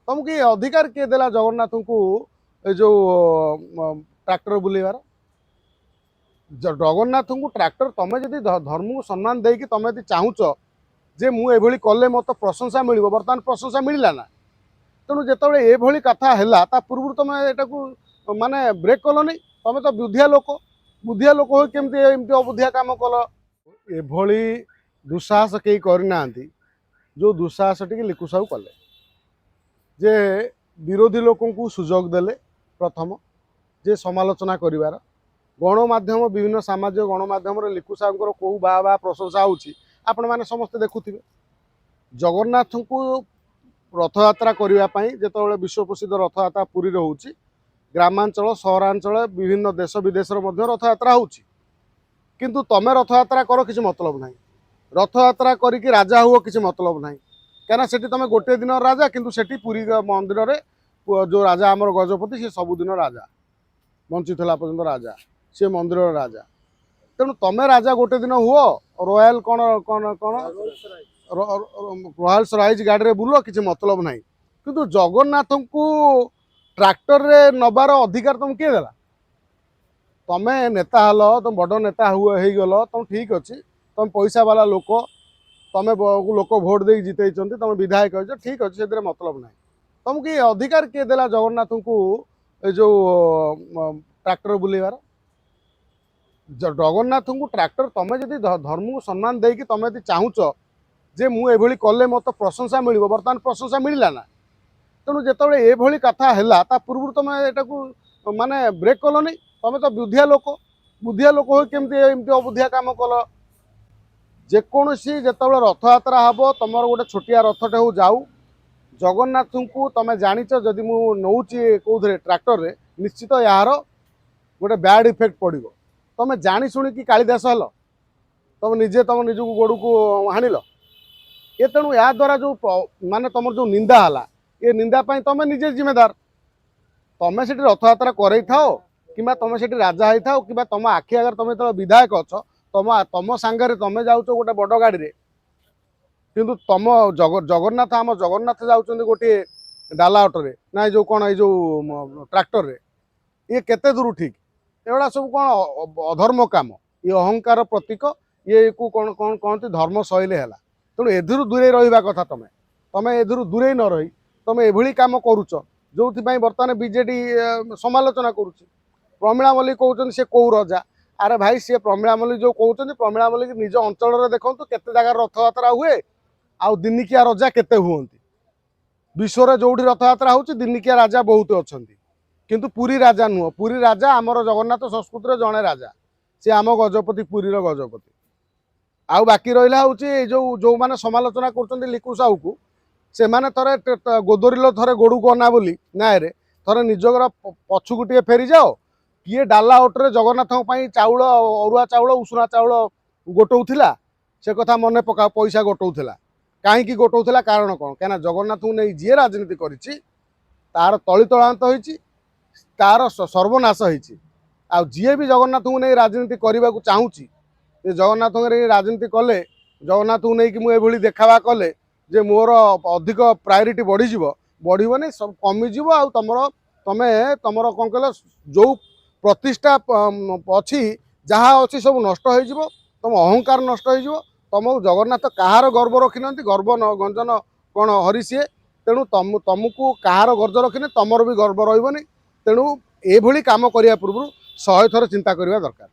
तुमको ये अधिकार किए देला जगन्नाथ को जो ट्रैक्टर बुलेबार जगन्नाथ को ट्रैक्टर तुम जब धर्म को सम्मान देकी तुम यदि चाहूच जे मुझे कले मत प्रशंसा मिल बर्तमान प्रशंसा मिलला ना तेणु जो ये कथा है पूर्व तुम यहाँ माने ब्रेक कलनी तुम तो बुद्धिया लोक हो केमती अबुद्धिया कम कल ये दुस्साहस कई करना जो दुस्साहस टी लिकु साहू कले जे विरोधी लोक को सुजोग देले प्रथम जे समालोचना करिवार गणमाध्यम विभिन्न सामाजिक गणमाध्यम लिकु साहब कौ बा बा प्रशंसा होची आपण माने समस्त देखुथिबे जगन्नाथ को रथयात्रा करने जो विश्व प्रसिद्ध रथयात्रा पुरी होची ग्रामांचल सहरांचल विभिन्न देश विदेश रथयात्रा होची किंतु तमे रथयात्रा कर किसी मतलब नहीं रथयात्रा करिकी राजा हुआ किसी मतलब नहीं क्या सेठी तुम गोटे दिन राजा किंतु सेठी पुरी मंदिर रे जो राजा आमर गजपति सी सबुदिन राजा बंचीला पर्यंत राजा सी मंदिर राजा तेणु तमें राजा गोटे दिन हुओ रॉयल कौन कौन कौन रॉयल्स राइज गाड़ी में बुल किसी मतलब नहीं किंतु जगन्नाथ को ट्रैक्टर रे नबार अधिकार तुम किए देला तमें नेता हल तुम बड़ नेता हुए गल तुम ठीक अच्छे तुम पैसा वाला लोक तुम लोक भोट दे जिते तुम विधायक हो ठीक अच्छे से मतलब ना तुमको ये अधिकार किए देला जगन्नाथ को जो ट्रैक्टर बुलेबार जगन्नाथ को ट्रैक्टर तुम जब धर्म को सम्मान देकी तुम यदि चाहूच जे मुझे कले मत प्रशंसा मिल बर्तमान प्रशंसा मिलला ना तेणु जो ये कथा है पूर्व तुम यहाँ माने ब्रेक कलनी तुम तो बुद्धिया लोक हो केमती अबुद्धिया कम कल जेकोसी जो रथयात्रा हम तुम गोटे छोटिया रथटे हो जाऊ जगन्नाथ को तुम जाच जदि मुझे कौन ट्रैक्टर रे निश्चित यार गोटे बैड इफेक्ट पड़ो तुम जानी शुणिकी कालिदास हल तुम निजे तुम निज गोड़ को हाणिल ये तेणु या द्वारा जो माने तुम जो निंदा है ये निंदा तुम निजे जिम्मेदार तुम से रथयात्रा कर कि तुम से राजा होता कि तुम आखि आगे तुम जो विधायक अच्छ तुम तुम सांगे तुम जाऊच गोटे बड़ गाड़ी रे किंतु तुम जगन्नाथ आम जगन्नाथ जाऊँ गोटे डाला ऑटोरे ना जो कौन ये जो ट्रैक्टर रे ये केते दूर ठीक एगुड़ा सब कौन अधर्म काम ये अहंकार प्रतीक ये को कौन कौन कहते धर्म शैली है तेणु एधर दूरे रहा कथा तुम तुम एधर दूरे न रही तुम एभली काम करुच जो बर्तमान बीजेडी समालोचना करुच्च प्रमीला मल्लिक कहते सी कौ रजा अरे भाई सी प्रमीला मल्लिक जो कहते प्रमीला मल्लिक निज अंचल देखो केते जगह रथयात्रा हुए आउ दिनिकिया रजा केते हुंती विश्व जो रथयात्रा हो दिनिकिया राजा बहुत अच्छा किंतु पुरी राजा नुह पुरी राजा आमर जगन्नाथ संस्कृति जड़े राजा सी आम गजपति पुरीर गजपति आउ बाकी रहा हूँ जो जो मैंने समालोचना कर लिकु साहू को से माने थरे गोदरिल थरे गोड़ू को अना बोली ना थरे निजर पछुक टे फेरी जाओ किए डाला ऑटोरे जगन्नाथ चाउल अरुआ चाउल उषुना चाउल गोटौला से कथा मन पका पैसा गोटौला कहीं गोटौला कारण कौन क्या जगन्नाथ को नहीं जी राजनीति करी तार तली तलांत होती तार सर्वनाश होती आए भी जगन्नाथ को नहीं राजनीति करने को चाहूँगी जगन्नाथ राजनीति कले जगन्नाथ को लेकिन मुझे देखावा कले जे मोर अधिक प्रायोरीटी बढ़ी सब कमिज आमर तुम तुमर कौन कह जो प्रतिष्ठा अच्छी जहाँ अच्छी सब नष्ट हो तुम अहंकार नष्ट हो तुम जगन्नाथ कहार गर्व रखी ना गर्व गंजन कौन हरी सी तेणु तुमको कहार गर्व रखी तुमर भी गर्व रही तेणु ये कम करने पूर्व 100 थर चिंता करने दरकार।